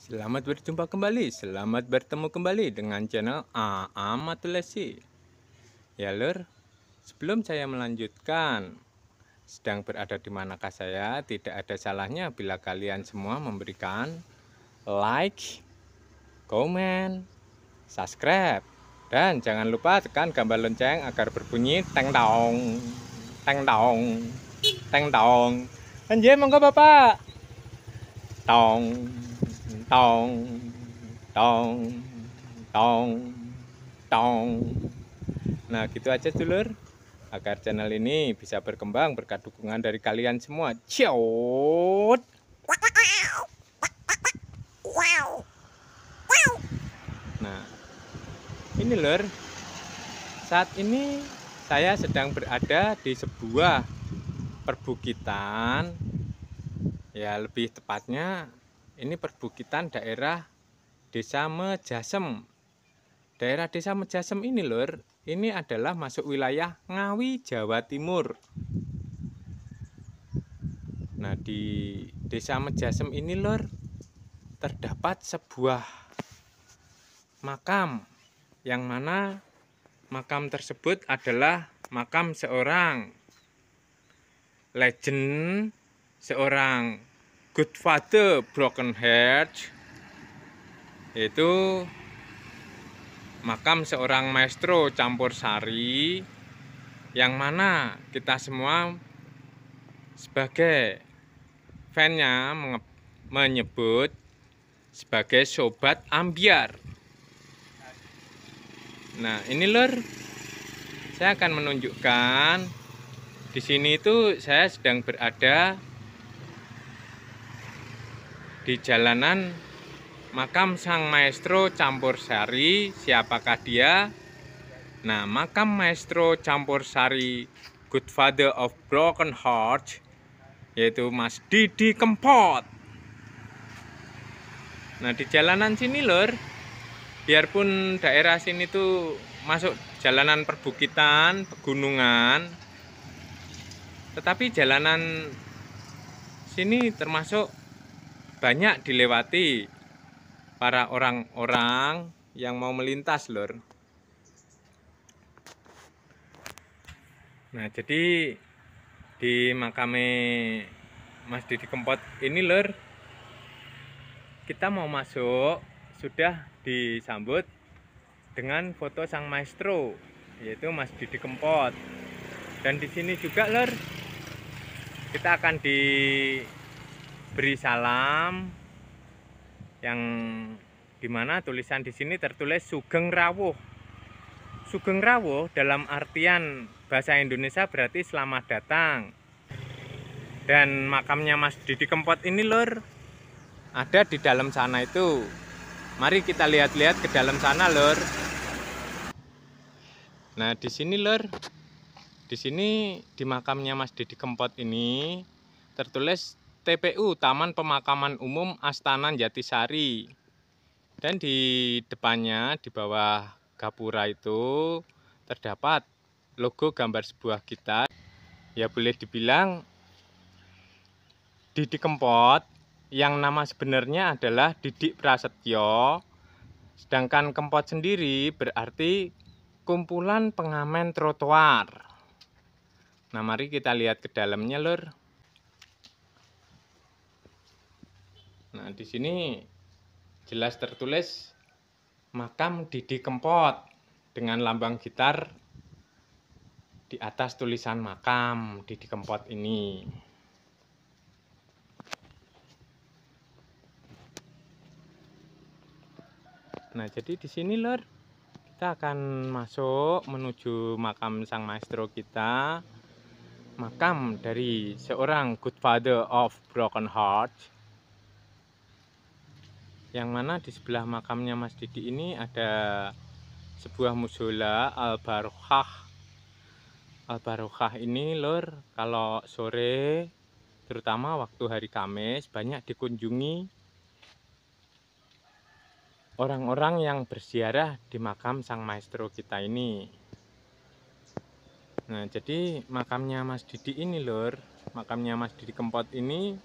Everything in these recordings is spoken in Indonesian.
Selamat berjumpa kembali, selamat bertemu kembali dengan channel Amatulesi. Ya lur, sebelum saya melanjutkan, sedang berada di manakah saya, tidak ada salahnya bila kalian semua memberikan like, komen, subscribe, dan jangan lupa tekan gambar lonceng agar berbunyi teng dong, teng dong, teng dong. Anjir, monggo Bapak. Tong, tong, tong, tong, tong. Nah, gitu aja dulur, agar channel ini bisa berkembang berkat dukungan dari kalian semua. Ciot. Nah, ini lur, saat ini saya sedang berada di sebuah perbukitan. Ya, lebih tepatnya ini perbukitan daerah Desa Mejasem. Daerah Desa Mejasem ini lur, ini adalah masuk wilayah Ngawi, Jawa Timur. Nah, di Desa Mejasem ini lur, terdapat sebuah makam, yang mana makam tersebut adalah makam seorang legend, seorang Godfather Broken Heart, yaitu makam seorang maestro campur sari, yang mana kita semua sebagai fan-nya menyebut sebagai sobat ambyar. Nah, ini lur, saya akan menunjukkan di sini itu saya sedang berada di jalanan makam sang maestro campur sari. Siapakah dia? Nah, makam maestro campur sari Godfather of Broken Heart, yaitu Mas Didi Kempot. Nah, di jalanan sini lur, biarpun daerah sini tuh masuk jalanan perbukitan, pegunungan, tetapi jalanan sini termasuk banyak dilewati para orang-orang yang mau melintas lur. Nah, jadi di makame Mas Didi Kempot ini lur, kita mau masuk sudah disambut dengan foto sang maestro, yaitu Mas Didi Kempot. Dan di sini juga lur, kita akan diberi salam, yang dimana tulisan di sini tertulis Sugeng Rawuh. Sugeng Rawuh dalam artian bahasa Indonesia berarti selamat datang. Dan makamnya Mas Didi Kempot ini lur, ada di dalam sana itu. Mari kita lihat-lihat ke dalam sana lur. Nah, di sini lur, di sini di makamnya Mas Didi Kempot ini tertulis TPU Taman Pemakaman Umum Astana Jatisari. Dan di depannya, di bawah gapura itu terdapat logo gambar sebuah gitar. Ya, boleh dibilang Didi Kempot yang nama sebenarnya adalah Didik Prasetyo, sedangkan Kempot sendiri berarti kumpulan pengamen trotoar. Nah, mari kita lihat ke dalamnya lur. Nah, di sini jelas tertulis makam Didi Kempot dengan lambang gitar di atas tulisan makam Didi Kempot ini. Nah, jadi di sini lur, kita akan masuk menuju makam sang maestro kita, makam dari seorang Godfather of Broken Heart, yang mana di sebelah makamnya Mas Didi ini ada sebuah musola Al-Barokhah. Al-Barokhah ini lur, kalau sore terutama waktu hari Kamis banyak dikunjungi orang-orang yang berziarah di makam sang maestro kita ini. Nah, jadi makamnya Mas Didi ini lur, makamnya Mas Didi Kempot ini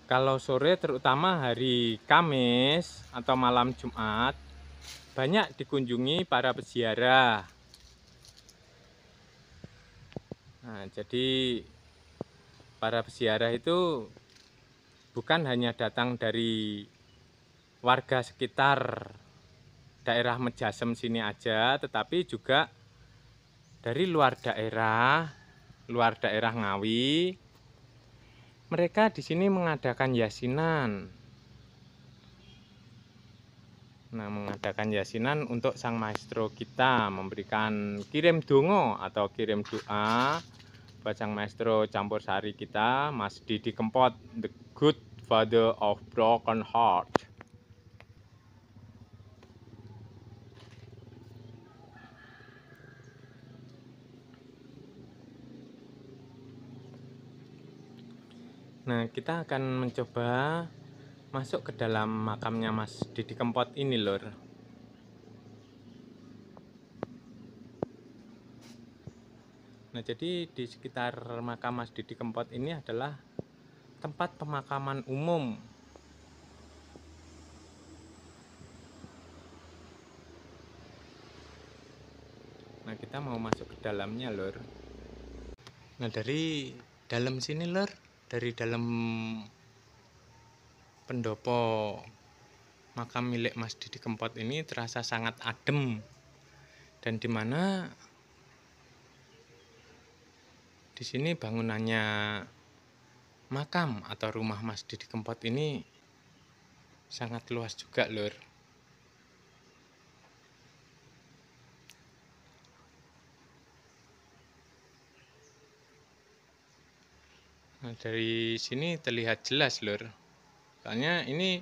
Kalau sore terutama hari Kamis atau malam Jumat banyak dikunjungi para peziarah. Nah, jadi para peziarah itu bukan hanya datang dari warga sekitar daerah Mejasem sini aja, tetapi juga dari luar daerah Ngawi. Mereka di sini mengadakan yasinan. Nah, mengadakan yasinan untuk sang maestro kita, memberikan kirim dongo atau kirim doa buat sang maestro campur sari kita, Mas Didi Kempot, the good father of broken heart. Nah, kita akan mencoba masuk ke dalam makamnya Mas Didi Kempot ini, lor. Nah, jadi di sekitar makam Mas Didi Kempot ini adalah tempat pemakaman umum. Nah, kita mau masuk ke dalamnya, lor. Nah, dari dalam sini, lor, dari dalam pendopo makam milik Mas Didi Kempot ini terasa sangat adem, dan dimana di sini bangunannya makam atau rumah Mas Didi Kempot ini sangat luas juga, lor. Nah, dari sini terlihat jelas, lor. Soalnya ini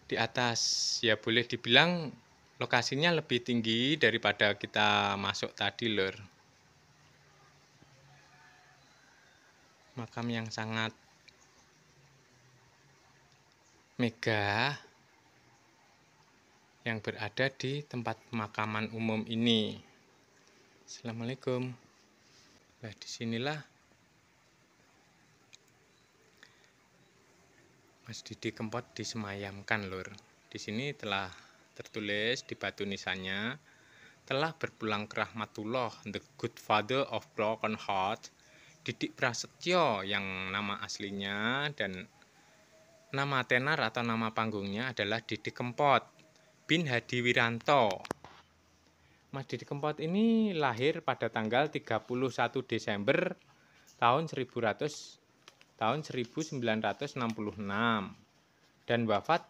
di atas, ya boleh dibilang lokasinya lebih tinggi daripada kita masuk tadi, lor. Makam yang sangat megah yang berada di tempat pemakaman umum ini. Assalamualaikum. Nah, disinilah Mas Didi Kempot disemayamkan, lor. Di sini telah tertulis di batu nisannya, telah berpulang ke rahmatullah, the good father of broken heart, Didik Prasetyo, yang nama aslinya dan nama tenar atau nama panggungnya adalah Didi Kempot bin Hadi Wiranto. Mas Didi Kempot ini lahir pada tanggal 31 Desember tahun 1966 dan wafat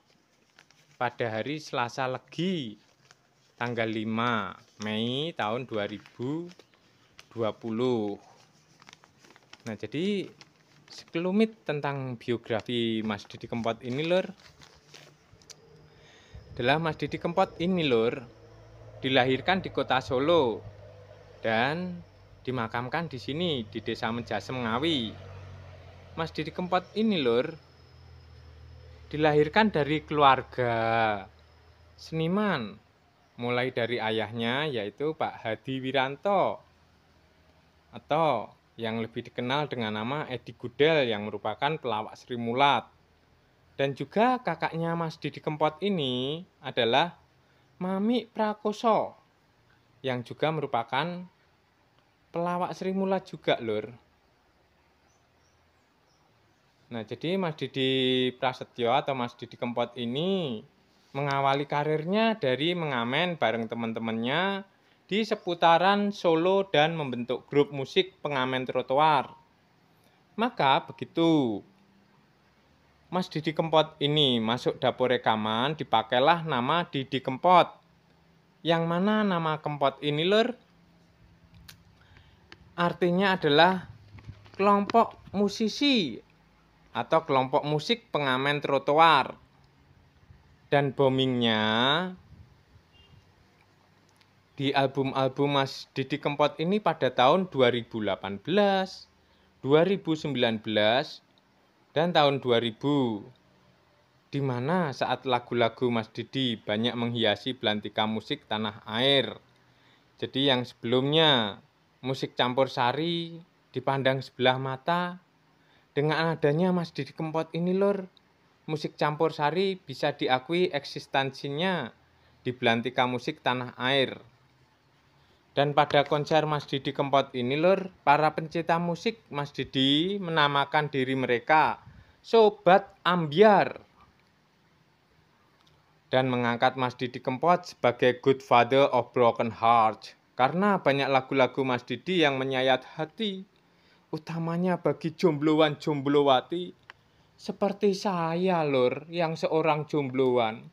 pada hari Selasa Legi tanggal 5 Mei tahun 2020. Nah, jadi sekelumit tentang biografi Mas Didi Kempot ini, lor. Adalah Mas Didi Kempot ini, lor, dilahirkan di kota Solo dan dimakamkan di sini di Desa Mejasem Ngawi. Mas Didi Kempot ini, lor, dilahirkan dari keluarga seniman, mulai dari ayahnya yaitu Pak Hadi Wiranto atau yang lebih dikenal dengan nama Edi Gudel yang merupakan pelawak Sri Mulat. Dan juga kakaknya Mas Didi Kempot ini adalah Mami Prakoso yang juga merupakan pelawak Sri Mulat juga, lor. Nah, jadi Mas Didi Prasetyo atau Mas Didi Kempot ini mengawali karirnya dari mengamen bareng teman-temannya di seputaran Solo dan membentuk grup musik pengamen trotoar. Maka begitu Mas Didi Kempot ini masuk dapur rekaman, dipakailah nama Didi Kempot. Yang mana nama Kempot ini, lor, artinya adalah kelompok musisi atau kelompok musik pengamen trotoar. Dan boomingnya di album-album Mas Didi Kempot ini pada tahun 2018, 2019, dan tahun 2000, di mana saat lagu-lagu Mas Didi banyak menghiasi belantika musik tanah air. Jadi yang sebelumnya musik campur sari dipandang sebelah mata, Dengan adanya Mas Didi Kempot ini lur, musik campursari bisa diakui eksistensinya di belantika musik tanah air. Dan pada konser Mas Didi Kempot ini lur, para pencinta musik Mas Didi menamakan diri mereka Sobat Ambyar. Dan mengangkat Mas Didi Kempot sebagai Good Father of Broken Heart. Karena banyak lagu-lagu Mas Didi yang menyayat hati, utamanya bagi jombloan-jomblowati seperti saya lur, yang seorang jombloan.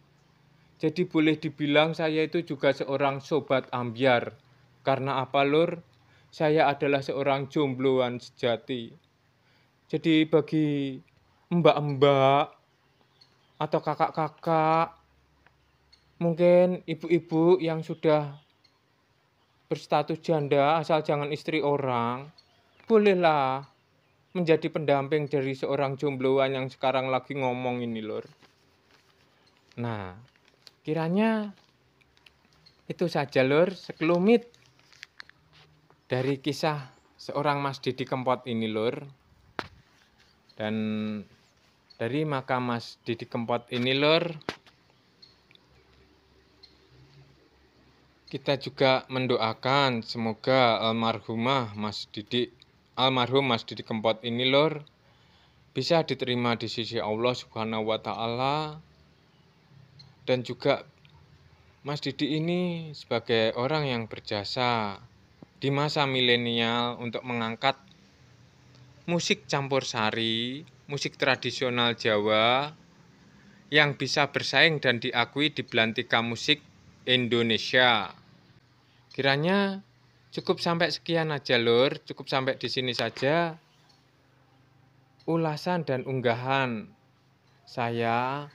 Jadi boleh dibilang saya itu juga seorang sobat ambyar. Karena apa lur? Saya adalah seorang jombloan sejati. Jadi bagi mbak-mbak atau kakak-kakak, mungkin ibu-ibu yang sudah berstatus janda asal jangan istri orang, bolehlah menjadi pendamping dari seorang jombloan yang sekarang lagi ngomong ini lur. Nah, kiranya itu saja lur, sekelumit dari kisah seorang Mas Didi Kempot ini lur. Dan dari makam Mas Didi Kempot ini lur, kita juga mendoakan semoga almarhum Mas Didi Kempot ini lur bisa diterima di sisi Allah Subhanahu wa taala. Dan juga Mas Didi ini sebagai orang yang berjasa di masa milenial untuk mengangkat musik campursari, musik tradisional Jawa yang bisa bersaing dan diakui di belantika musik Indonesia. Kiranya cukup sampai sekian aja lur, cukup sampai di sini saja ulasan dan unggahan saya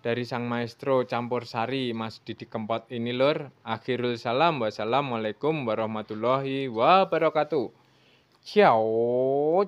dari sang maestro campursari Mas Didi Kempot ini lur. Akhirul salam, wassalamualaikum warahmatullahi wabarakatuh. Ciao.